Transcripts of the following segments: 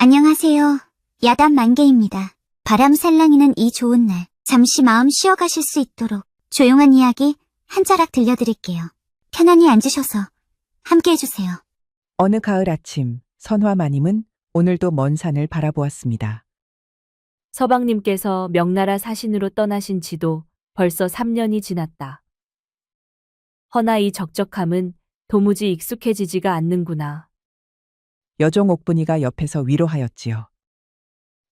안녕하세요. 야단 만개입니다. 바람 살랑이는 이 좋은 날, 잠시 마음 쉬어가실 수 있도록 조용한 이야기 한 자락 들려드릴게요. 편안히 앉으셔서 함께 해주세요. 어느 가을 아침, 선화 마님은 오늘도 먼 산을 바라보았습니다. 서방님께서 명나라 사신으로 떠나신 지도 벌써 3년이 지났다. 허나 이 적적함은 도무지 익숙해지지가 않는구나. 여종 옥분이가 옆에서 위로하였지요.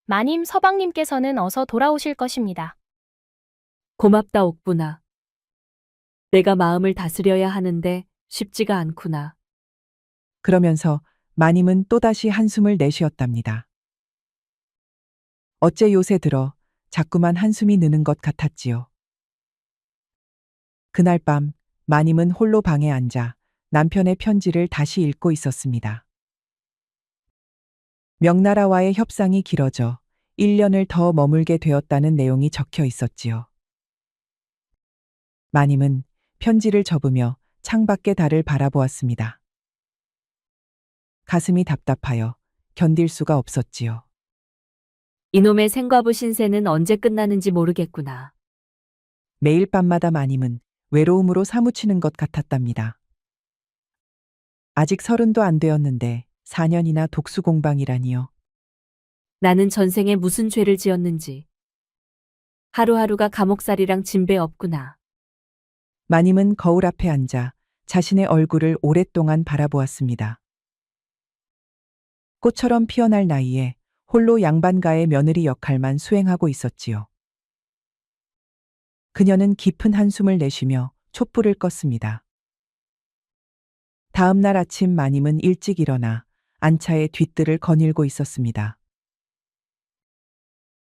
마님 서방님께서는 어서 돌아오실 것입니다. 고맙다 옥분아. 내가 마음을 다스려야 하는데 쉽지가 않구나. 그러면서 마님은 또다시 한숨을 내쉬었답니다. 어째 요새 들어 자꾸만 한숨이 느는 것 같았지요. 그날 밤 마님은 홀로 방에 앉아 남편의 편지를 다시 읽고 있었습니다. 명나라와의 협상이 길어져 1년을 더 머물게 되었다는 내용이 적혀 있었지요. 마님은 편지를 접으며 창밖의 달을 바라보았습니다. 가슴이 답답하여 견딜 수가 없었지요. 이놈의 생과부 신세는 언제 끝나는지 모르겠구나. 매일 밤마다 마님은 외로움으로 사무치는 것 같았답니다. 아직 30도 안 되었는데 4년이나 독수공방이라니요. 나는 전생에 무슨 죄를 지었는지. 하루하루가 감옥살이랑 진배 없구나. 마님은 거울 앞에 앉아 자신의 얼굴을 오랫동안 바라보았습니다. 꽃처럼 피어날 나이에 홀로 양반가의 며느리 역할만 수행하고 있었지요. 그녀는 깊은 한숨을 내쉬며 촛불을 껐습니다. 다음 날 아침 마님은 일찍 일어나 안차의 뒷뜰을 거닐고 있었습니다.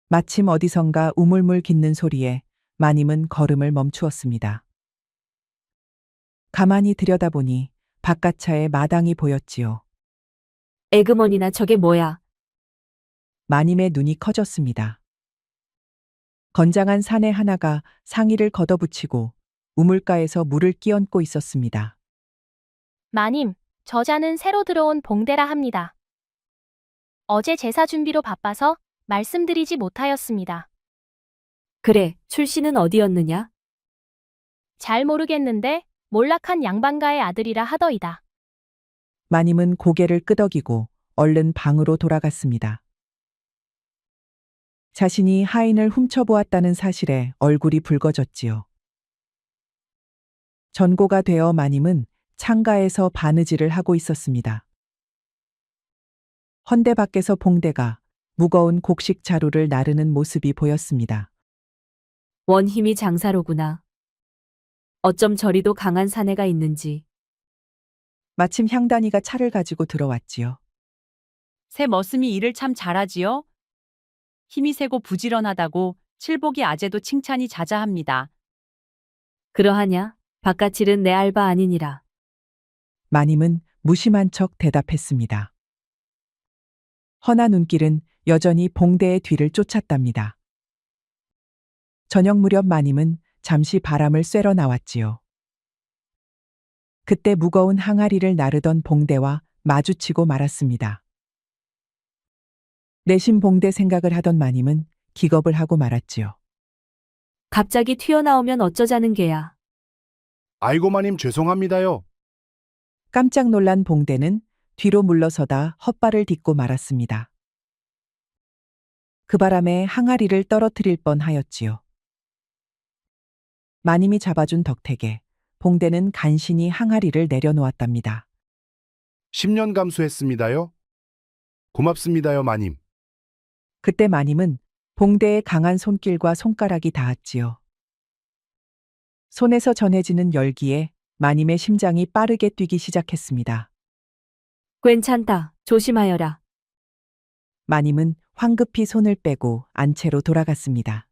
마침 어디선가 우물물 깃는 소리에 마님은 걸음을 멈추었습니다. 가만히 들여다보니 바깥차에 마당이 보였지요. 에그머니나 저게 뭐야? 마님의 눈이 커졌습니다. 건장한 사내 하나가 상의를 걷어붙이고 우물가에서 물을 끼얹고 있었습니다. 마님, 저자는 새로 들어온 봉대라 합니다. 어제 제사 준비로 바빠서 말씀드리지 못하였습니다. 그래, 출신은 어디였느냐? 잘 모르겠는데 몰락한 양반가의 아들이라 하더이다. 마님은 고개를 끄덕이고 얼른 방으로 돌아갔습니다. 자신이 하인을 훔쳐보았다는 사실에 얼굴이 붉어졌지요. 전고가 되어 마님은 창가에서 바느질을 하고 있었습니다. 헌대 밖에서 봉대가 무거운 곡식 자루를 나르는 모습이 보였습니다. 원힘이 장사로구나. 어쩜 저리도 강한 사내가 있는지. 마침 향단이가 차를 가지고 들어왔지요. 새 머슴이 일을 참 잘하지요. 힘이 세고 부지런하다고 칠복이 아재도 칭찬이 자자합니다. 그러하냐? 바깥일은 내 알바 아니니라. 마님은 무심한 척 대답했습니다. 허나 눈길은 여전히 봉대의 뒤를 쫓았답니다. 저녁 무렵 마님은 잠시 바람을 쐬러 나왔지요. 그때 무거운 항아리를 나르던 봉대와 마주치고 말았습니다. 내심 봉대 생각을 하던 마님은 기겁을 하고 말았지요. 갑자기 튀어나오면 어쩌자는 게야. 아이고 마님 죄송합니다요. 깜짝 놀란 봉대는 뒤로 물러서다 헛발을 딛고 말았습니다. 그 바람에 항아리를 떨어뜨릴 뻔하였지요. 마님이 잡아준 덕택에 봉대는 간신히 항아리를 내려놓았답니다. 10년 감수했습니다요. 고맙습니다요 마님. 그때 마님은 봉대의 강한 손길과 손가락이 닿았지요. 손에서 전해지는 열기에 마님의 심장이 빠르게 뛰기 시작했습니다. 괜찮다. 조심하여라. 마님은 황급히 손을 빼고 안채로 돌아갔습니다.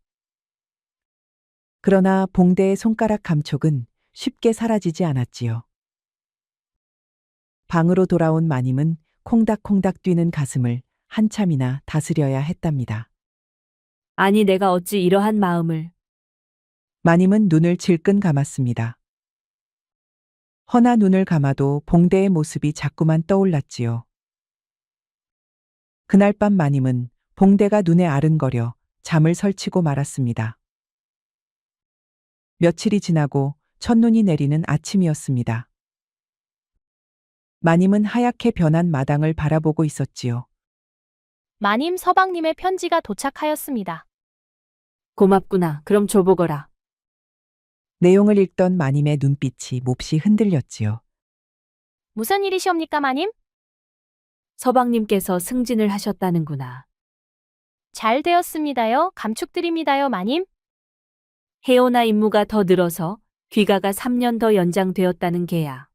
그러나 봉대의 손가락 감촉은 쉽게 사라지지 않았지요. 방으로 돌아온 마님은 콩닥콩닥 뛰는 가슴을 한참이나 다스려야 했답니다. 아니 내가 어찌 이러한 마음을. 마님은 눈을 질끈 감았습니다. 허나 눈을 감아도 봉대의 모습이 자꾸만 떠올랐지요. 그날 밤 마님은 봉대가 눈에 아른거려 잠을 설치고 말았습니다. 며칠이 지나고 첫눈이 내리는 아침이었습니다. 마님은 하얗게 변한 마당을 바라보고 있었지요. 마님 서방님의 편지가 도착하였습니다. 고맙구나. 그럼 줘보거라. 내용을 읽던 마님의 눈빛이 몹시 흔들렸지요. 무슨 일이시옵니까, 마님? 서방님께서 승진을 하셨다는구나. 잘 되었습니다요. 감축드립니다요, 마님. 해오나 임무가 더 늘어서 귀가가 3년 더 연장되었다는 게야.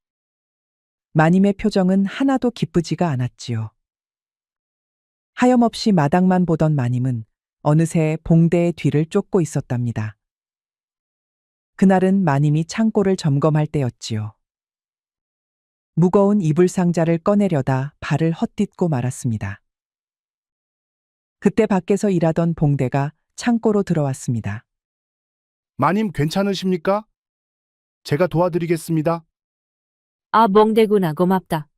마님의 표정은 하나도 기쁘지가 않았지요. 하염없이 마당만 보던 마님은 어느새 봉대의 뒤를 쫓고 있었답니다. 그날은 마님이 창고를 점검할 때였지요. 무거운 이불 상자를 꺼내려다 발을 헛딛고 말았습니다. 그때 밖에서 일하던 봉대가 창고로 들어왔습니다. 마님 괜찮으십니까? 제가 도와드리겠습니다. 아, 멍대구나. 고맙다.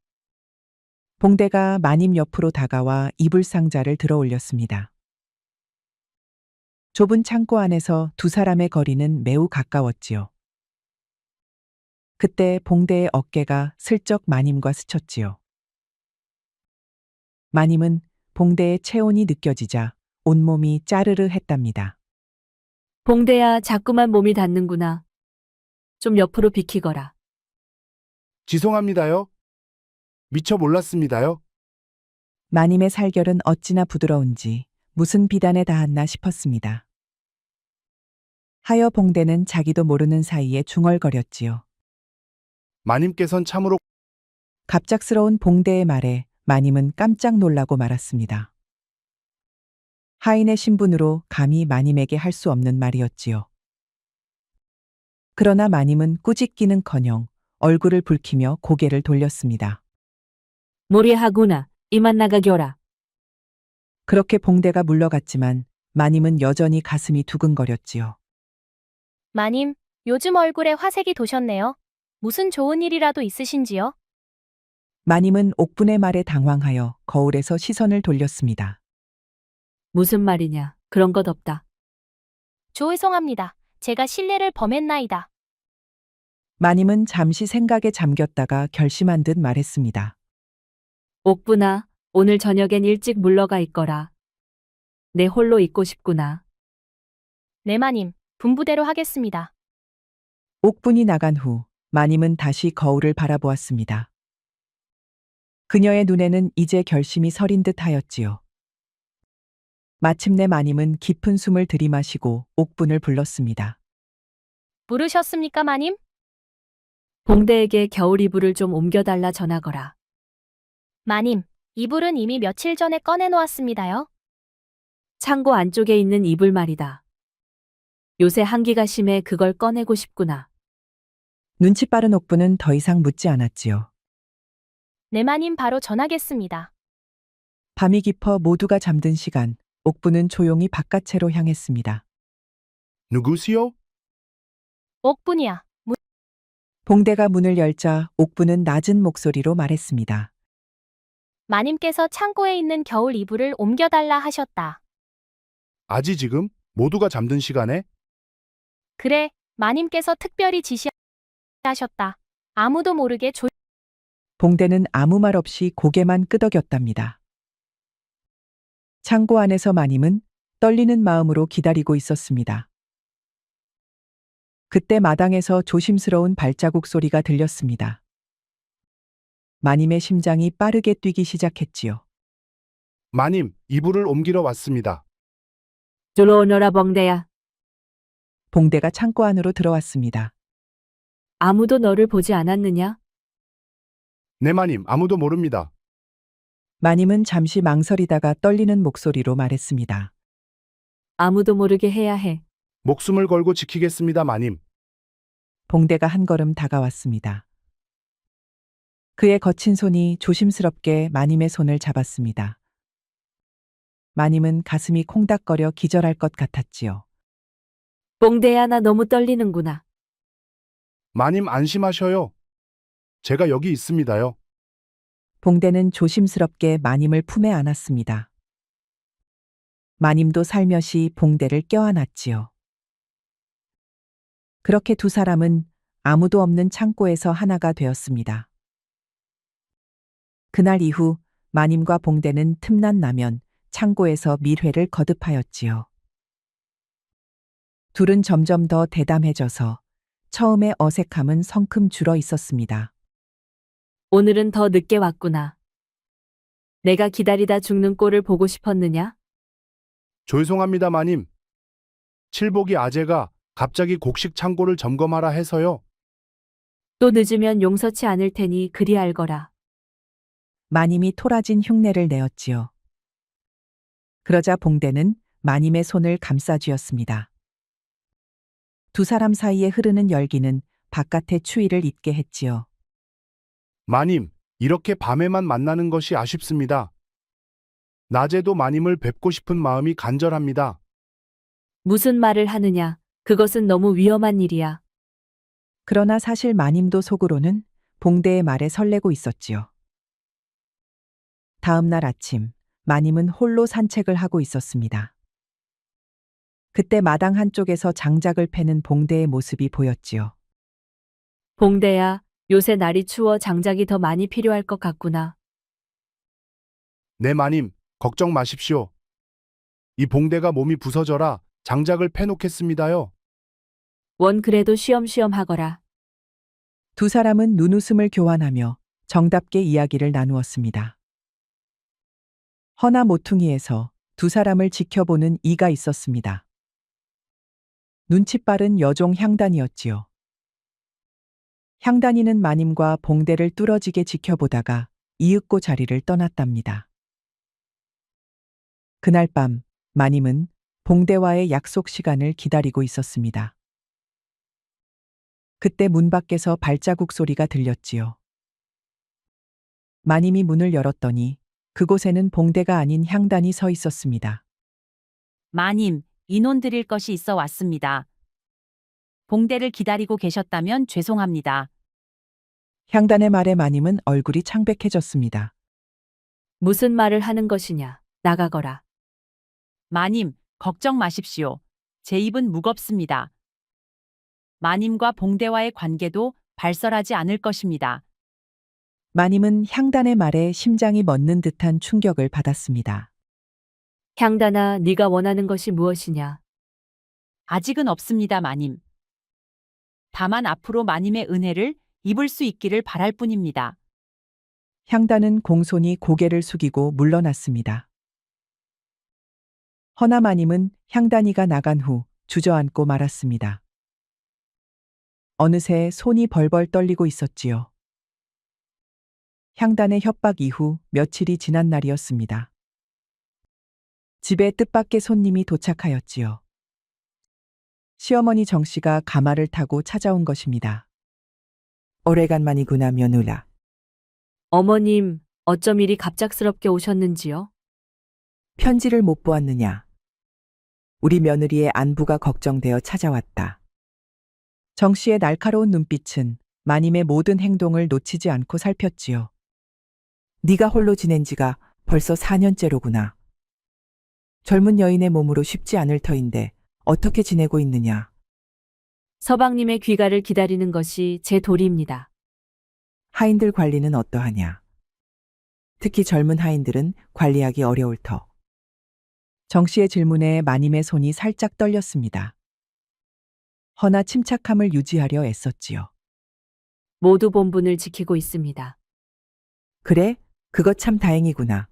봉대가 마님 옆으로 다가와 이불 상자를 들어 올렸습니다. 좁은 창고 안에서 두 사람의 거리는 매우 가까웠지요. 그때 봉대의 어깨가 슬쩍 마님과 스쳤지요. 마님은 봉대의 체온이 느껴지자 온몸이 짜르르 했답니다. 봉대야, 자꾸만 몸이 닿는구나. 좀 옆으로 비키거라. 죄송합니다요. 미처 몰랐습니다요. 마님의 살결은 어찌나 부드러운지 무슨 비단에 닿았나 싶었습니다. 하여 봉대는 자기도 모르는 사이에 중얼거렸지요. 마님께선 참으로 갑작스러운 봉대의 말에 마님은 깜짝 놀라고 말았습니다. 하인의 신분으로 감히 마님에게 할 수 없는 말이었지요. 그러나 마님은 꾸짖기는커녕 얼굴을 붉히며 고개를 돌렸습니다. 무리하구나. 이만 나가겨라. 그렇게 봉대가 물러갔지만 마님은 여전히 가슴이 두근거렸지요. 마님, 요즘 얼굴에 화색이 도셨네요. 무슨 좋은 일이라도 있으신지요? 마님은 옥분의 말에 당황하여 거울에서 시선을 돌렸습니다. 무슨 말이냐. 그런 것 없다. 죄송합니다. 제가 실례를 범했나이다. 마님은 잠시 생각에 잠겼다가 결심한 듯 말했습니다. 옥분아, 오늘 저녁엔 일찍 물러가 있거라. 내 홀로 있고 싶구나. 네, 마님. 분부대로 하겠습니다. 옥분이 나간 후 마님은 다시 거울을 바라보았습니다. 그녀의 눈에는 이제 결심이 서린 듯 하였지요. 마침내 마님은 깊은 숨을 들이마시고 옥분을 불렀습니다. 부르셨습니까, 마님? 봉대에게 겨울 이불을 좀 옮겨달라 전하거라. 마님, 이불은 이미 며칠 전에 꺼내놓았습니다요. 창고 안쪽에 있는 이불 말이다. 요새 한기가 심해 그걸 꺼내고 싶구나. 눈치 빠른 옥분은 더 이상 묻지 않았지요. 네, 마님 바로 전하겠습니다. 밤이 깊어 모두가 잠든 시간, 옥분은 조용히 바깥채로 향했습니다. 누구시오? 옥분이야. 봉대가 문을 열자 옥분은 낮은 목소리로 말했습니다. 마님께서 창고에 있는 겨울 이불을 옮겨달라 하셨다. 아지 지금? 모두가 잠든 시간에? 그래, 마님께서 특별히 지시하셨다. 아무도 모르게 봉대는 아무 말 없이 고개만 끄덕였답니다. 창고 안에서 마님은 떨리는 마음으로 기다리고 있었습니다. 그때 마당에서 조심스러운 발자국 소리가 들렸습니다. 마님의 심장이 빠르게 뛰기 시작했지요. 마님, 이불을 옮기러 왔습니다. 들어오너라 봉대야. 봉대가 창고 안으로 들어왔습니다. 아무도 너를 보지 않았느냐? 네, 마님, 아무도 모릅니다. 마님은 잠시 망설이다가 떨리는 목소리로 말했습니다. 아무도 모르게 해야 해. 목숨을 걸고 지키겠습니다, 마님. 봉대가 한 걸음 다가왔습니다. 그의 거친 손이 조심스럽게 마님의 손을 잡았습니다. 마님은 가슴이 콩닥거려 기절할 것 같았지요. 봉대야, 나 너무 떨리는구나. 마님 안심하셔요. 제가 여기 있습니다요. 봉대는 조심스럽게 마님을 품에 안았습니다. 마님도 살며시 봉대를 껴안았지요. 그렇게 두 사람은 아무도 없는 창고에서 하나가 되었습니다. 그날 이후 마님과 봉대는 틈난 나면 창고에서 밀회를 거듭하였지요. 둘은 점점 더 대담해져서 처음의 어색함은 성큼 줄어 있었습니다. 오늘은 더 늦게 왔구나. 내가 기다리다 죽는 꼴을 보고 싶었느냐? 죄송합니다, 마님. 칠복이 아재가 갑자기 곡식 창고를 점검하라 해서요. 또 늦으면 용서치 않을 테니 그리 알거라. 마님이 토라진 흉내를 내었지요. 그러자 봉대는 마님의 손을 감싸쥐었습니다. 두 사람 사이에 흐르는 열기는 바깥의 추위를 잊게 했지요. 마님, 이렇게 밤에만 만나는 것이 아쉽습니다. 낮에도 마님을 뵙고 싶은 마음이 간절합니다. 무슨 말을 하느냐? 그것은 너무 위험한 일이야. 그러나 사실 마님도 속으로는 봉대의 말에 설레고 있었지요. 다음 날 아침, 마님은 홀로 산책을 하고 있었습니다. 그때 마당 한쪽에서 장작을 패는 봉대의 모습이 보였지요. 봉대야, 요새 날이 추워 장작이 더 많이 필요할 것 같구나. 네, 마님, 걱정 마십시오. 이 봉대가 몸이 부서져라 장작을 패놓겠습니다요. 원 그래도 쉬엄쉬엄 하거라. 두 사람은 눈웃음을 교환하며 정답게 이야기를 나누었습니다. 허나 모퉁이에서 두 사람을 지켜보는 이가 있었습니다. 눈치 빠른 여종 향단이었지요. 향단이는 마님과 봉대를 뚫어지게 지켜보다가 이윽고 자리를 떠났답니다. 그날 밤 마님은 봉대와의 약속 시간을 기다리고 있었습니다. 그때 문 밖에서 발자국 소리가 들렸지요. 마님이 문을 열었더니 그곳에는 봉대가 아닌 향단이 서 있었습니다. 마님, 인원 드릴 것이 있어 왔습니다. 봉대를 기다리고 계셨다면 죄송합니다. 향단의 말에 마님은 얼굴이 창백해졌습니다. 무슨 말을 하는 것이냐? 나가거라. 마님, 걱정 마십시오. 제 입은 무겁습니다. 마님과 봉대와의 관계도 발설하지 않을 것입니다. 마님은 향단의 말에 심장이 멎는 듯한 충격을 받았습니다. 향단아, 네가 원하는 것이 무엇이냐? 아직은 없습니다, 마님. 다만 앞으로 마님의 은혜를 입을 수 있기를 바랄 뿐입니다. 향단은 공손히 고개를 숙이고 물러났습니다. 허나 마님은 향단이가 나간 후 주저앉고 말았습니다. 어느새 손이 벌벌 떨리고 있었지요. 향단의 협박 이후 며칠이 지난 날이었습니다. 집에 뜻밖의 손님이 도착하였지요. 시어머니 정씨가 가마를 타고 찾아온 것입니다. 오래간만이구나, 며느라. 어머님, 어쩜 이리 갑작스럽게 오셨는지요? 편지를 못 보았느냐? 우리 며느리의 안부가 걱정되어 찾아왔다. 정씨의 날카로운 눈빛은 마님의 모든 행동을 놓치지 않고 살폈지요. 네가 홀로 지낸 지가 벌써 4년째로구나. 젊은 여인의 몸으로 쉽지 않을 터인데 어떻게 지내고 있느냐? 서방님의 귀가를 기다리는 것이 제 도리입니다. 하인들 관리는 어떠하냐? 특히 젊은 하인들은 관리하기 어려울 터. 정씨의 질문에 마님의 손이 살짝 떨렸습니다. 허나 침착함을 유지하려 애썼지요. 모두 본분을 지키고 있습니다. 그래? 그것 참 다행이구나.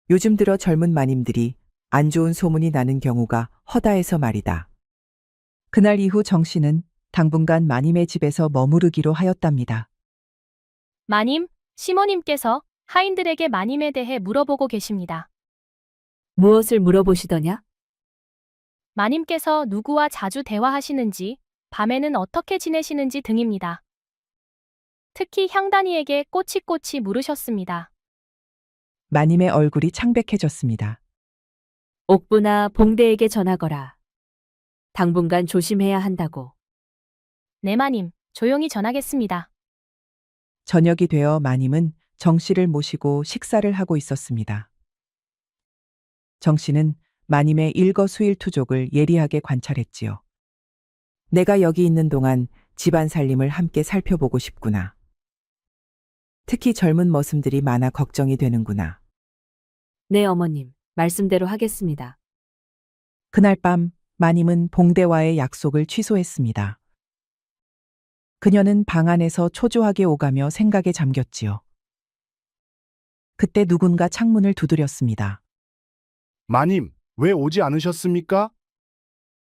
요즘 들어 젊은 마님들이 안 좋은 소문이 나는 경우가 허다해서 말이다. 그날 이후 정씨는 당분간 마님의 집에서 머무르기로 하였답니다. 마님, 시모님께서 하인들에게 마님에 대해 물어보고 계십니다. 무엇을 물어보시더냐? 마님께서 누구와 자주 대화하시는지, 밤에는 어떻게 지내시는지 등입니다. 특히 향단이에게 꼬치꼬치 물으셨습니다. 마님의 얼굴이 창백해졌습니다. 옥부나 봉대에게 전하거라. 당분간 조심해야 한다고. 네, 마님, 조용히 전하겠습니다. 저녁이 되어 마님은 정 씨를 모시고 식사를 하고 있었습니다. 정 씨는 마님의 일거수일투족을 예리하게 관찰했지요. 내가 여기 있는 동안 집안 살림을 함께 살펴보고 싶구나. 특히 젊은 머슴들이 많아 걱정이 되는구나. 네, 어머님. 말씀대로 하겠습니다. 그날 밤 마님은 봉대와의 약속을 취소했습니다. 그녀는 방 안에서 초조하게 오가며 생각에 잠겼지요. 그때 누군가 창문을 두드렸습니다. 마님, 왜 오지 않으셨습니까?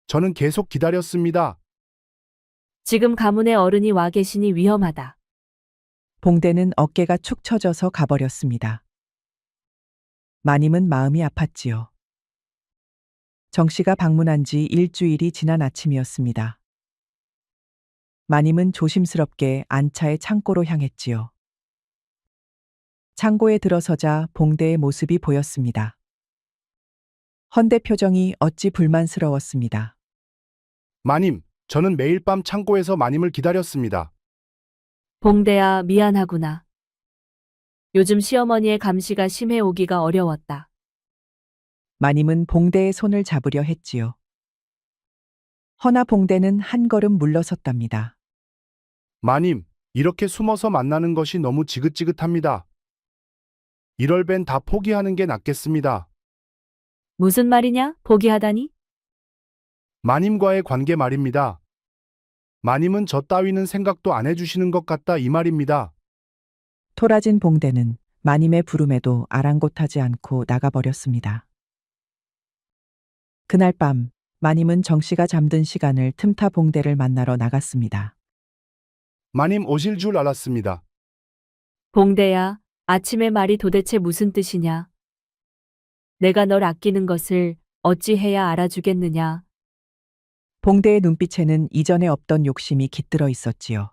저는 계속 기다렸습니다. 지금 가문의 어른이 와 계시니 위험하다. 봉대는 어깨가 축 처져서 가버렸습니다. 마님은 마음이 아팠지요. 정 씨가 방문한 지 일주일이 지난 아침이었습니다. 마님은 조심스럽게 안차의 창고로 향했지요. 창고에 들어서자 봉대의 모습이 보였습니다. 헌데 표정이 어찌 불만스러웠습니다. 마님, 저는 매일 밤 창고에서 마님을 기다렸습니다. 봉대야, 미안하구나. 요즘 시어머니의 감시가 심해 오기가 어려웠다. 마님은 봉대의 손을 잡으려 했지요. 허나 봉대는 한 걸음 물러섰답니다. 마님, 이렇게 숨어서 만나는 것이 너무 지긋지긋합니다. 이럴 벤 다 포기하는 게 낫겠습니다. 무슨 말이냐? 포기하다니? 마님과의 관계 말입니다. 마님은 저 따위는 생각도 안 해주시는 것 같다 이 말입니다. 토라진 봉대는 마님의 부름에도 아랑곳하지 않고 나가버렸습니다. 그날 밤 마님은 정 씨가 잠든 시간을 틈타 봉대를 만나러 나갔습니다. 마님 오실 줄 알았습니다. 봉대야, 아침의 말이 도대체 무슨 뜻이냐? 내가 널 아끼는 것을 어찌 해야 알아주겠느냐? 봉대의 눈빛에는 이전에 없던 욕심이 깃들어 있었지요.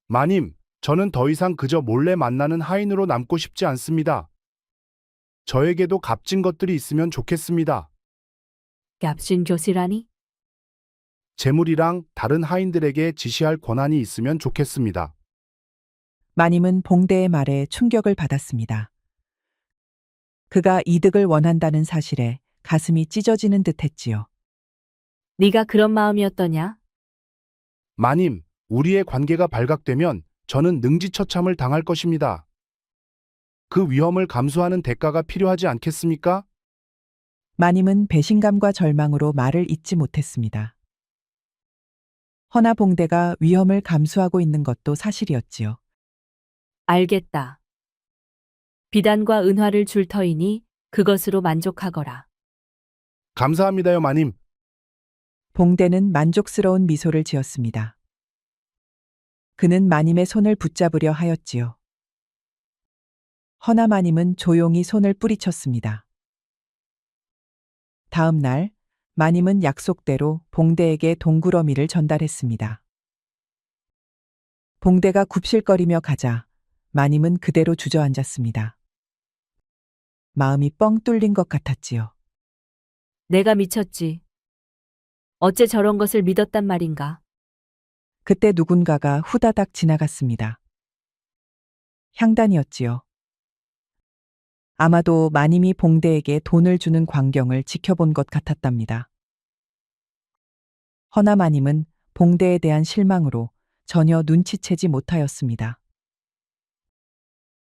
마님, 저는 더 이상 그저 몰래 만나는 하인으로 남고 싶지 않습니다. 저에게도 값진 것들이 있으면 좋겠습니다. 값진 교시라니? 재물이랑 다른 하인들에게 지시할 권한이 있으면 좋겠습니다. 마님은 봉대의 말에 충격을 받았습니다. 그가 이득을 원한다는 사실에 가슴이 찢어지는 듯 했지요. 네가 그런 마음이었더냐? 마님, 우리의 관계가 발각되면 저는 능지처참을 당할 것입니다. 그 위험을 감수하는 대가가 필요하지 않겠습니까? 마님은 배신감과 절망으로 말을 잇지 못했습니다. 허나 봉대가 위험을 감수하고 있는 것도 사실이었지요. 알겠다. 비단과 은화를 줄 터이니 그것으로 만족하거라. 감사합니다요, 마님. 봉대는 만족스러운 미소를 지었습니다. 그는 마님의 손을 붙잡으려 하였지요. 허나 마님은 조용히 손을 뿌리쳤습니다. 다음 날 마님은 약속대로 봉대에게 동구러미를 전달했습니다. 봉대가 굽실거리며 가자 마님은 그대로 주저앉았습니다. 마음이 뻥 뚫린 것 같았지요. 내가 미쳤지. 어째 저런 것을 믿었단 말인가? 그때 누군가가 후다닥 지나갔습니다. 향단이었지요. 아마도 마님이 봉대에게 돈을 주는 광경을 지켜본 것 같았답니다. 허나 마님은 봉대에 대한 실망으로 전혀 눈치채지 못하였습니다.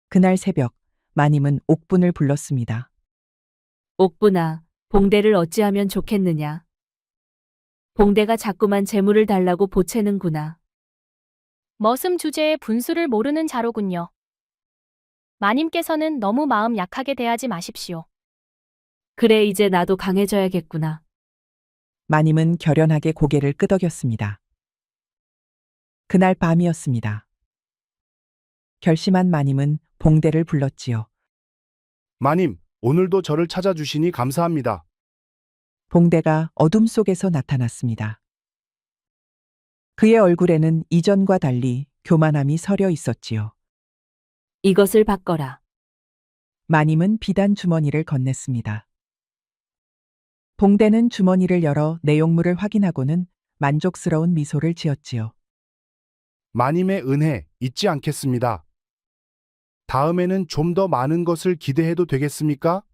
그날 새벽 마님은 옥분을 불렀습니다. 옥분아, 봉대를 어찌하면 좋겠느냐? 봉대가 자꾸만 재물을 달라고 보채는구나. 머슴 주제의 분수를 모르는 자로군요. 마님께서는 너무 마음 약하게 대하지 마십시오. 그래, 이제 나도 강해져야겠구나. 마님은 결연하게 고개를 끄덕였습니다. 그날 밤이었습니다. 결심한 마님은 봉대를 불렀지요. 마님, 오늘도 저를 찾아주시니 감사합니다. 봉대가 어둠 속에서 나타났습니다. 그의 얼굴에는 이전과 달리 교만함이 서려 있었지요. 이것을 바꿔라. 마님은 비단 주머니를 건넸습니다. 봉대는 주머니를 열어 내용물을 확인하고는 만족스러운 미소를 지었지요. 마님의 은혜 잊지 않겠습니다. 다음에는 좀 더 많은 것을 기대해도 되겠습니까?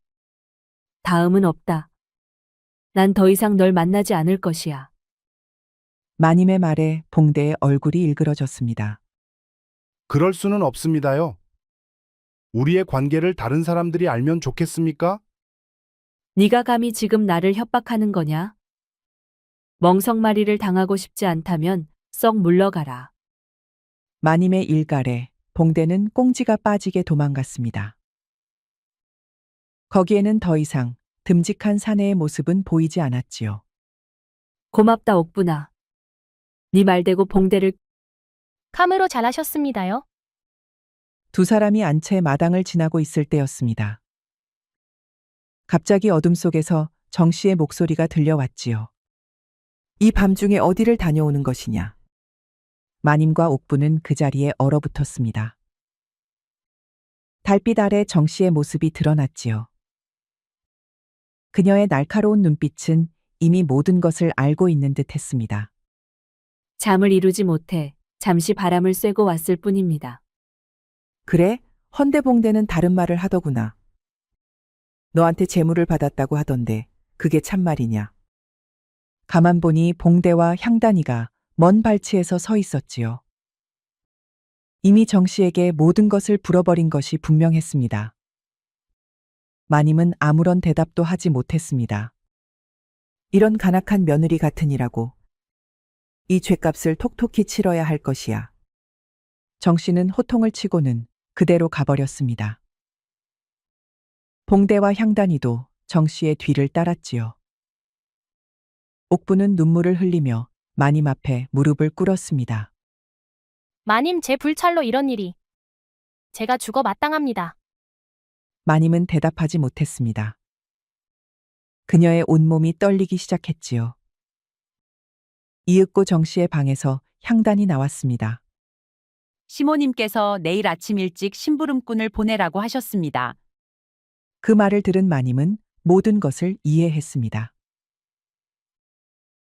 다음은 없다. 난 더 이상 널 만나지 않을 것이야. 마님의 말에 봉대의 얼굴이 일그러졌습니다. 그럴 수는 없습니다요. 우리의 관계를 다른 사람들이 알면 좋겠습니까? 네가 감히 지금 나를 협박하는 거냐? 멍석마리를 당하고 싶지 않다면 썩 물러가라. 마님의 일갈에 봉대는 꽁지가 빠지게 도망갔습니다. 거기에는 더 이상 듬직한 사내의 모습은 보이지 않았지요. 고맙다 옥분아. 네 말대고 봉대를 카므로 잘하셨습니다요. 두 사람이 안채 마당을 지나고 있을 때였습니다. 갑자기 어둠 속에서 정 씨의 목소리가 들려왔지요. 이 밤중에 어디를 다녀오는 것이냐? 마님과 옥부는 그 자리에 얼어붙었습니다. 달빛 아래 정 씨의 모습이 드러났지요. 그녀의 날카로운 눈빛은 이미 모든 것을 알고 있는 듯 했습니다. 잠을 이루지 못해 잠시 바람을 쐬고 왔을 뿐입니다. 그래? 헌데봉대는 다른 말을 하더구나. 너한테 재물을 받았다고 하던데 그게 참말이냐? 가만 보니 봉대와 향단이가 먼 발치에서 서 있었지요. 이미 정 씨에게 모든 것을 불어버린 것이 분명했습니다. 마님은 아무런 대답도 하지 못했습니다. 이런 간악한 며느리 같으니라고. 이 죗값을 톡톡히 치러야 할 것이야. 정 씨는 호통을 치고는 그대로 가버렸습니다. 봉대와 향단이도 정 씨의 뒤를 따랐지요. 옥부는 눈물을 흘리며 마님 앞에 무릎을 꿇었습니다. 마님, 제 불찰로 이런 일이. 제가 죽어 마땅합니다. 마님은 대답하지 못했습니다. 그녀의 온몸이 떨리기 시작했지요. 이윽고 정 씨의 방에서 향단이 나왔습니다. 시모님께서 내일 아침 일찍 심부름꾼을 보내라고 하셨습니다. 그 말을 들은 마님은 모든 것을 이해했습니다.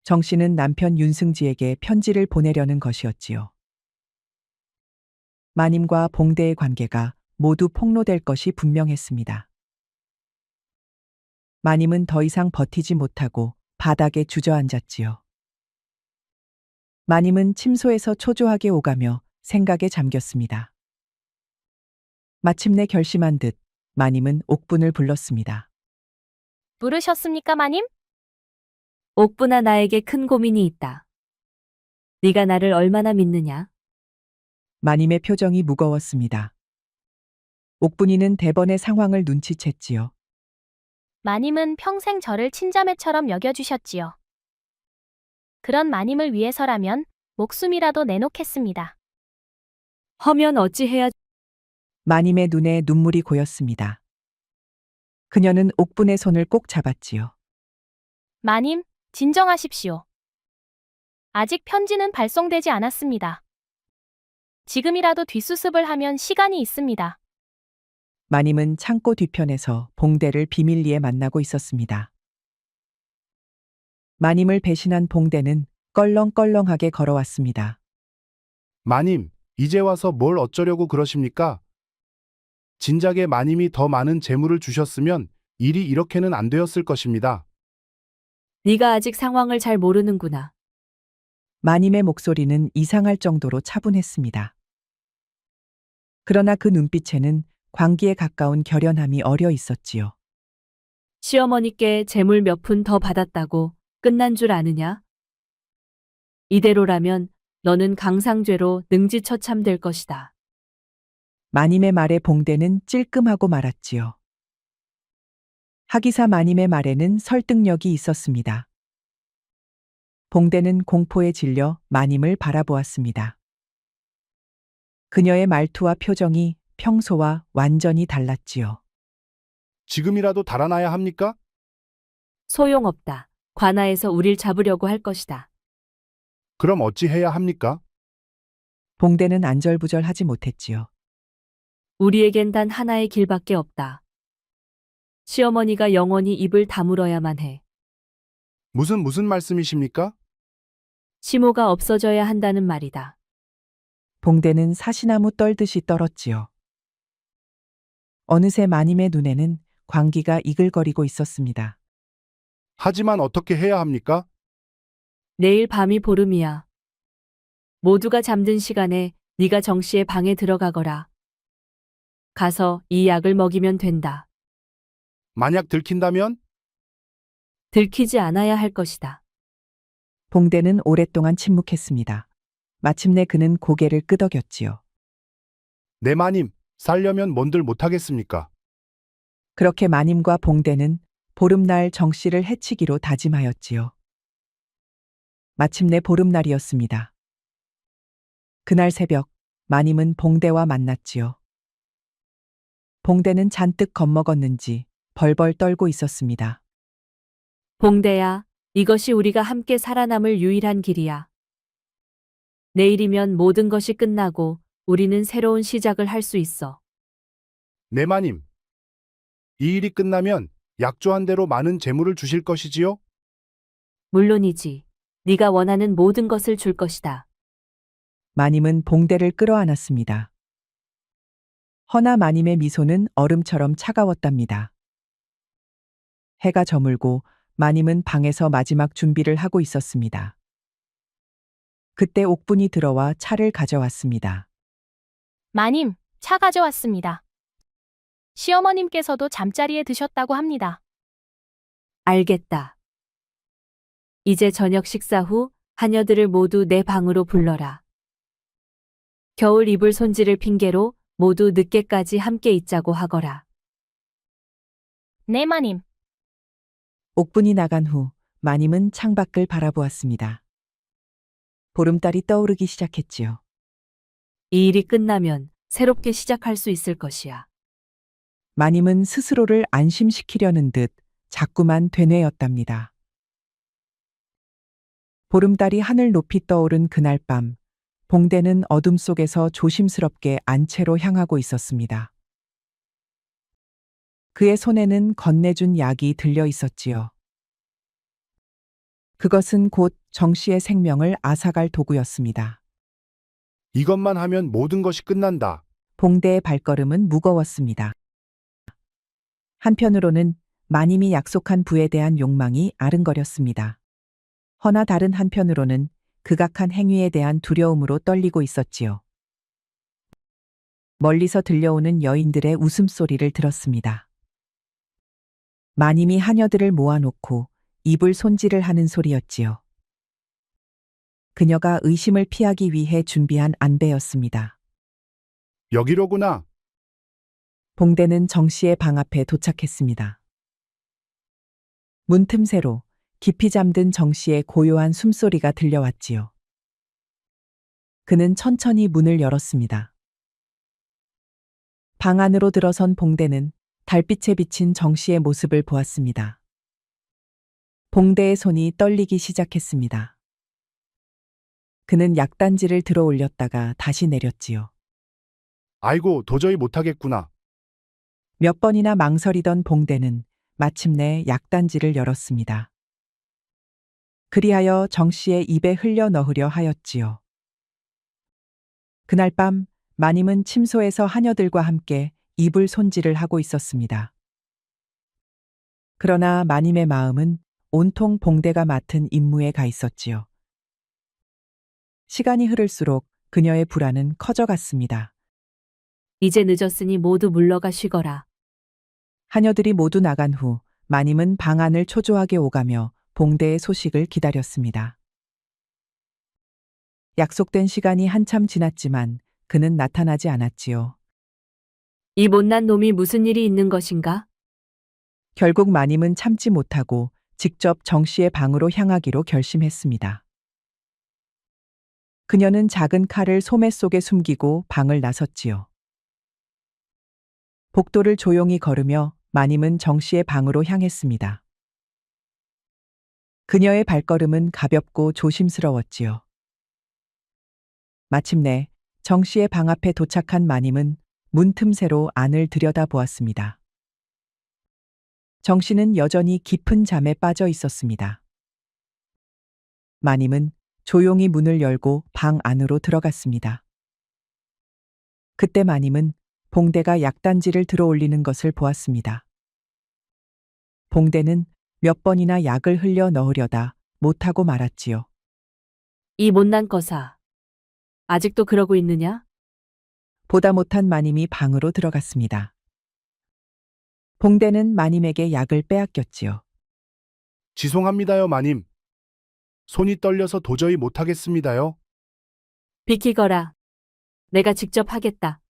정 씨는 남편 윤승지에게 편지를 보내려는 것이었지요. 마님과 봉대의 관계가 모두 폭로될 것이 분명했습니다. 마님은 더 이상 버티지 못하고 바닥에 주저앉았지요. 마님은 침소에서 초조하게 오가며 생각에 잠겼습니다. 마침내 결심한 듯 마님은 옥분을 불렀습니다. 부르셨습니까, 마님? 옥분아 나에게 큰 고민이 있다. 네가 나를 얼마나 믿느냐? 마님의 표정이 무거웠습니다. 옥분이는 대번의 상황을 눈치챘지요. 마님은 평생 저를 친자매처럼 여겨주셨지요. 그런 마님을 위해서라면 목숨이라도 내놓겠습니다. 허면 어찌해야 마님의 눈에 눈물이 고였습니다. 그녀는 옥분의 손을 꼭 잡았지요. 마님, 진정하십시오. 아직 편지는 발송되지 않았습니다. 지금이라도 뒷수습을 하면 시간이 있습니다. 마님은 창고 뒤편에서 봉대를 비밀리에 만나고 있었습니다. 마님을 배신한 봉대는 껄렁껄렁하게 걸어왔습니다. 마님, 이제 와서 뭘 어쩌려고 그러십니까? 진작에 마님이 더 많은 재물을 주셨으면 일이 이렇게는 안 되었을 것입니다. 네가 아직 상황을 잘 모르는구나. 마님의 목소리는 이상할 정도로 차분했습니다. 그러나 그 눈빛에는 광기에 가까운 결연함이 어려 있었지요. 시어머니께 재물 몇 푼 더 받았다고 끝난 줄 아느냐? 이대로라면 너는 강상죄로 능지처참될 것이다. 마님의 말에 봉대는 찔끔하고 말았지요. 하기사 마님의 말에는 설득력이 있었습니다. 봉대는 공포에 질려 마님을 바라보았습니다. 그녀의 말투와 표정이 평소와 완전히 달랐지요. 지금이라도 달아나야 합니까? 소용없다. 관아에서 우릴 잡으려고 할 것이다. 그럼 어찌 해야 합니까? 봉대는 안절부절하지 못했지요. 우리에겐 단 하나의 길밖에 없다. 시어머니가 영원히 입을 다물어야만 해. 무슨 말씀이십니까? 시모가 없어져야 한다는 말이다. 봉대는 사시나무 떨듯이 떨었지요. 어느새 마님의 눈에는 광기가 이글거리고 있었습니다. 하지만 어떻게 해야 합니까? 내일 밤이 보름이야. 모두가 잠든 시간에 네가 정 씨의 방에 들어가거라. 가서 이 약을 먹이면 된다. 만약 들킨다면? 들키지 않아야 할 것이다. 봉대는 오랫동안 침묵했습니다. 마침내 그는 고개를 끄덕였지요. 네 마님, 살려면 뭔들 못하겠습니까? 그렇게 마님과 봉대는 보름날 정 씨를 해치기로 다짐하였지요. 마침내 보름날이었습니다. 그날 새벽, 마님은 봉대와 만났지요. 봉대는 잔뜩 겁먹었는지 벌벌 떨고 있었습니다. 봉대야, 이것이 우리가 함께 살아남을 유일한 길이야. 내일이면 모든 것이 끝나고 우리는 새로운 시작을 할 수 있어. 네 마님. 이 일이 끝나면 약조한 대로 많은 재물을 주실 것이지요? 물론이지. 네가 원하는 모든 것을 줄 것이다. 마님은 봉대를 끌어안았습니다. 허나 마님의 미소는 얼음처럼 차가웠답니다. 해가 저물고 마님은 방에서 마지막 준비를 하고 있었습니다. 그때 옥분이 들어와 차를 가져왔습니다. 마님, 차 가져왔습니다. 시어머님께서도 잠자리에 드셨다고 합니다. 알겠다. 이제 저녁 식사 후 하녀들을 모두 내 방으로 불러라. 겨울 이불 손질을 핑계로 모두 늦게까지 함께 있자고 하거라. 네, 마님. 옥분이 나간 후 마님은 창밖을 바라보았습니다. 보름달이 떠오르기 시작했지요. 이 일이 끝나면 새롭게 시작할 수 있을 것이야. 마님은 스스로를 안심시키려는 듯 자꾸만 되뇌었답니다. 보름달이 하늘 높이 떠오른 그날 밤, 봉대는 어둠 속에서 조심스럽게 안채로 향하고 있었습니다. 그의 손에는 건네준 약이 들려 있었지요. 그것은 곧 정 씨의 생명을 앗아갈 도구였습니다. 이것만 하면 모든 것이 끝난다. 봉대의 발걸음은 무거웠습니다. 한편으로는 마님이 약속한 부에 대한 욕망이 아른거렸습니다. 허나 다른 한편으로는 극악한 행위에 대한 두려움으로 떨리고 있었지요. 멀리서 들려오는 여인들의 웃음소리를 들었습니다. 마님이 하녀들을 모아놓고 이불 손질을 하는 소리였지요. 그녀가 의심을 피하기 위해 준비한 안배였습니다. 여기로구나. 봉대는 정 씨의 방 앞에 도착했습니다. 문틈새로 깊이 잠든 정 씨의 고요한 숨소리가 들려왔지요. 그는 천천히 문을 열었습니다. 방 안으로 들어선 봉대는 달빛에 비친 정 씨의 모습을 보았습니다. 봉대의 손이 떨리기 시작했습니다. 그는 약단지를 들어 올렸다가 다시 내렸지요. 아이고, 도저히 못하겠구나. 몇 번이나 망설이던 봉대는 마침내 약단지를 열었습니다. 그리하여 정 씨의 입에 흘려 넣으려 하였지요. 그날 밤 마님은 침소에서 하녀들과 함께 이불 손질을 하고 있었습니다. 그러나 마님의 마음은 온통 봉대가 맡은 임무에 가 있었지요. 시간이 흐를수록 그녀의 불안은 커져갔습니다. 이제 늦었으니 모두 물러가 쉬거라. 하녀들이 모두 나간 후 마님은 방 안을 초조하게 오가며 봉대의 소식을 기다렸습니다. 약속된 시간이 한참 지났지만 그는 나타나지 않았지요. 이 못난 놈이 무슨 일이 있는 것인가? 결국 마님은 참지 못하고 직접 정 씨의 방으로 향하기로 결심했습니다. 그녀는 작은 칼을 소매 속에 숨기고 방을 나섰지요. 복도를 조용히 걸으며 마님은 정 씨의 방으로 향했습니다. 그녀의 발걸음은 가볍고 조심스러웠지요. 마침내 정 씨의 방 앞에 도착한 마님은 문틈새로 안을 들여다보았습니다. 정 씨는 여전히 깊은 잠에 빠져 있었습니다. 마님은 조용히 문을 열고 방 안으로 들어갔습니다. 그때 마님은 봉대가 약단지를 들어 올리는 것을 보았습니다. 봉대는 몇 번이나 약을 흘려 넣으려다 못하고 말았지요. 이 못난 거사. 아직도 그러고 있느냐? 보다 못한 마님이 방으로 들어갔습니다. 봉대는 마님에게 약을 빼앗겼지요. 죄송합니다요, 마님. 손이 떨려서 도저히 못하겠습니다요. 비키거라. 내가 직접 하겠다.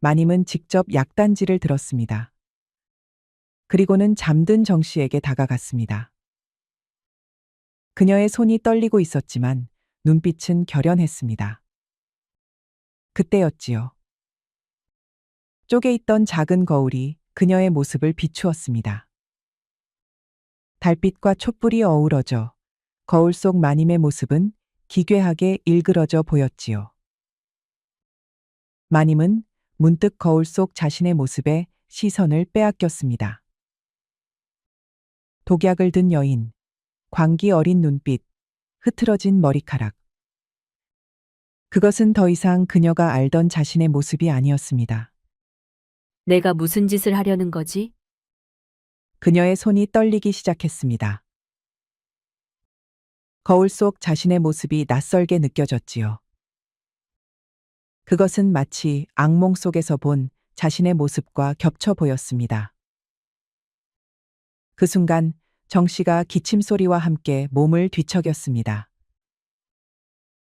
마님은 직접 약단지를 들었습니다. 그리고는 잠든 정 씨에게 다가갔습니다. 그녀의 손이 떨리고 있었지만 눈빛은 결연했습니다. 그때였지요. 쪼개 있던 작은 거울이 그녀의 모습을 비추었습니다. 달빛과 촛불이 어우러져 거울 속 마님의 모습은 기괴하게 일그러져 보였지요. 마님은 문득 거울 속 자신의 모습에 시선을 빼앗겼습니다. 독약을 든 여인, 광기 어린 눈빛, 흐트러진 머리카락. 그것은 더 이상 그녀가 알던 자신의 모습이 아니었습니다. 내가 무슨 짓을 하려는 거지? 그녀의 손이 떨리기 시작했습니다. 거울 속 자신의 모습이 낯설게 느껴졌지요. 그것은 마치 악몽 속에서 본 자신의 모습과 겹쳐 보였습니다. 그 순간 정 씨가 기침 소리와 함께 몸을 뒤척였습니다.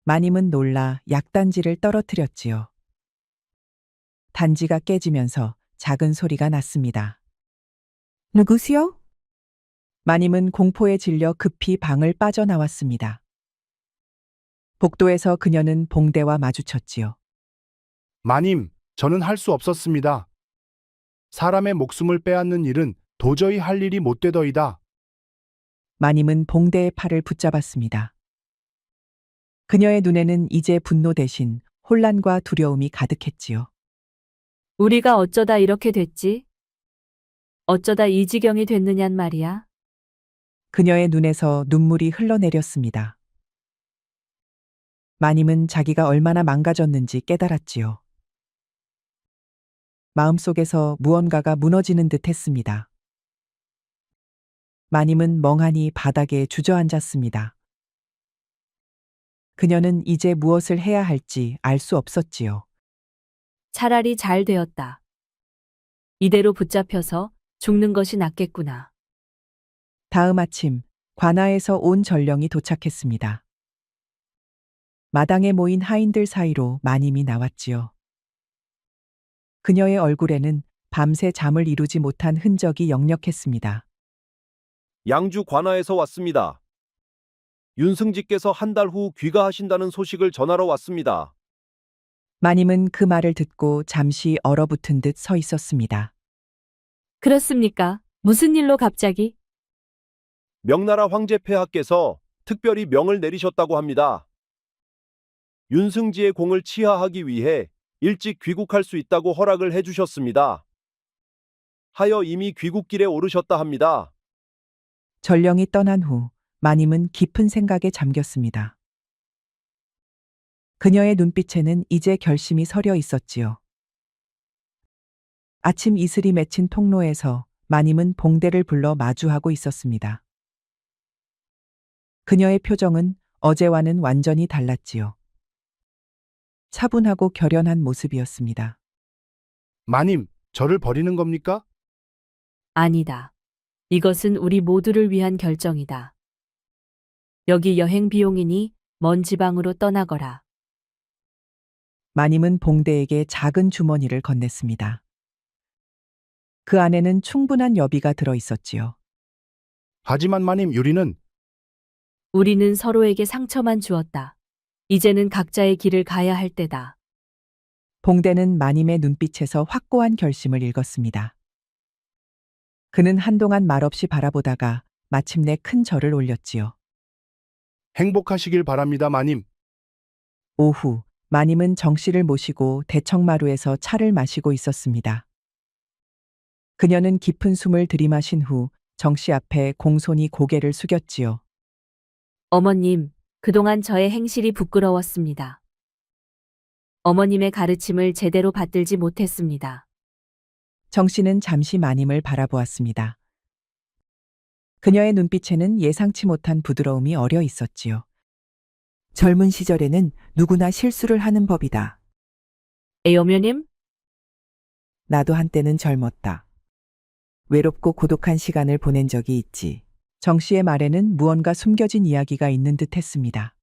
마님은 놀라 약단지를 떨어뜨렸지요. 단지가 깨지면서 작은 소리가 났습니다. 누구시오? 마님은 공포에 질려 급히 방을 빠져나왔습니다. 복도에서 그녀는 봉대와 마주쳤지요. 마님, 저는 할 수 없었습니다. 사람의 목숨을 빼앗는 일은 도저히 할 일이 못 되더이다. 마님은 봉대의 팔을 붙잡았습니다. 그녀의 눈에는 이제 분노 대신 혼란과 두려움이 가득했지요. 우리가 어쩌다 이렇게 됐지? 어쩌다 이 지경이 됐느냔 말이야. 그녀의 눈에서 눈물이 흘러내렸습니다. 마님은 자기가 얼마나 망가졌는지 깨달았지요. 마음속에서 무언가가 무너지는 듯 했습니다. 마님은 멍하니 바닥에 주저앉았습니다. 그녀는 이제 무엇을 해야 할지 알 수 없었지요. 차라리 잘 되었다. 이대로 붙잡혀서 죽는 것이 낫겠구나. 다음 아침, 관아에서 온 전령이 도착했습니다. 마당에 모인 하인들 사이로 마님이 나왔지요. 그녀의 얼굴에는 밤새 잠을 이루지 못한 흔적이 역력했습니다. 양주 관아에서 왔습니다. 윤승지께서 한 달 후 귀가하신다는 소식을 전하러 왔습니다. 마님은 그 말을 듣고 잠시 얼어붙은 듯 서 있었습니다. 그렇습니까? 무슨 일로 갑자기? 명나라 황제 폐하께서 특별히 명을 내리셨다고 합니다. 윤승지의 공을 치하하기 위해 일찍 귀국할 수 있다고 허락을 해주셨습니다. 하여 이미 귀국길에 오르셨다 합니다. 전령이 떠난 후 마님은 깊은 생각에 잠겼습니다. 그녀의 눈빛에는 이제 결심이 서려 있었지요. 아침 이슬이 맺힌 통로에서 마님은 봉대를 불러 마주하고 있었습니다. 그녀의 표정은 어제와는 완전히 달랐지요. 차분하고 결연한 모습이었습니다. 마님, 저를 버리는 겁니까? 아니다. 이것은 우리 모두를 위한 결정이다. 여기 여행 비용이니 먼 지방으로 떠나거라. 마님은 봉대에게 작은 주머니를 건넸습니다. 그 안에는 충분한 여비가 들어 있었지요. 하지만 마님, 유리는 우리는 서로에게 상처만 주었다. 이제는 각자의 길을 가야 할 때다. 봉대는 마님의 눈빛에서 확고한 결심을 읽었습니다. 그는 한동안 말없이 바라보다가 마침내 큰 절을 올렸지요. 행복하시길 바랍니다, 마님. 오후, 마님은 정 씨를 모시고 대청마루에서 차를 마시고 있었습니다. 그녀는 깊은 숨을 들이마신 후 정 씨 앞에 공손히 고개를 숙였지요. 어머님, 그동안 저의 행실이 부끄러웠습니다. 어머님의 가르침을 제대로 받들지 못했습니다. 정 씨는 잠시 마님을 바라보았습니다. 그녀의 눈빛에는 예상치 못한 부드러움이 어려 있었지요. 젊은 시절에는 누구나 실수를 하는 법이다. 어머님? 나도 한때는 젊었다. 외롭고 고독한 시간을 보낸 적이 있지. 정 씨의 말에는 무언가 숨겨진 이야기가 있는 듯 했습니다.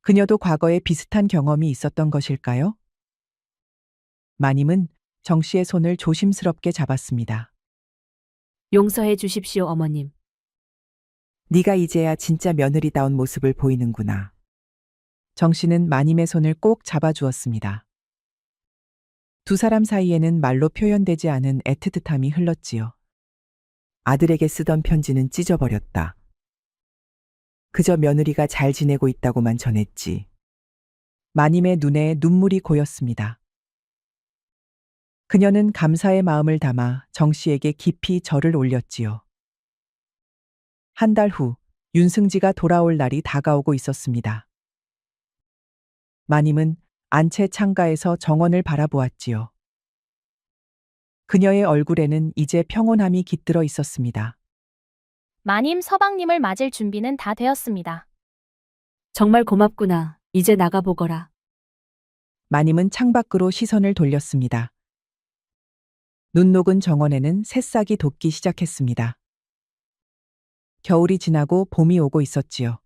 그녀도 과거에 비슷한 경험이 있었던 것일까요? 마님은 정 씨의 손을 조심스럽게 잡았습니다. 용서해 주십시오, 어머님. 네가 이제야 진짜 며느리다운 모습을 보이는구나. 정 씨는 마님의 손을 꼭 잡아주었습니다. 두 사람 사이에는 말로 표현되지 않은 애틋함이 흘렀지요. 아들에게 쓰던 편지는 찢어버렸다. 그저 며느리가 잘 지내고 있다고만 전했지. 마님의 눈에 눈물이 고였습니다. 그녀는 감사의 마음을 담아 정 씨에게 깊이 절을 올렸지요. 한 달 후 윤승지가 돌아올 날이 다가오고 있었습니다. 마님은 안채 창가에서 정원을 바라보았지요. 그녀의 얼굴에는 이제 평온함이 깃들어 있었습니다. 마님, 서방님을 맞을 준비는 다 되었습니다. 정말 고맙구나. 이제 나가보거라. 마님은 창밖으로 시선을 돌렸습니다. 눈 녹은 정원에는 새싹이 돋기 시작했습니다. 겨울이 지나고 봄이 오고 있었지요.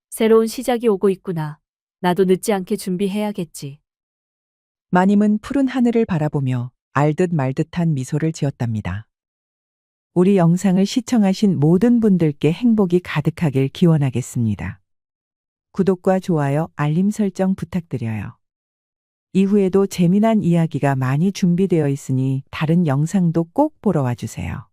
새로운 시작이 오고 있구나. 나도 늦지 않게 준비해야겠지. 마님은 푸른 하늘을 바라보며 알듯 말듯한 미소를 지었답니다. 우리 영상을 시청하신 모든 분들께 행복이 가득하길 기원하겠습니다. 구독과 좋아요, 알림 설정 부탁드려요. 이후에도 재미난 이야기가 많이 준비되어 있으니 다른 영상도 꼭 보러 와주세요.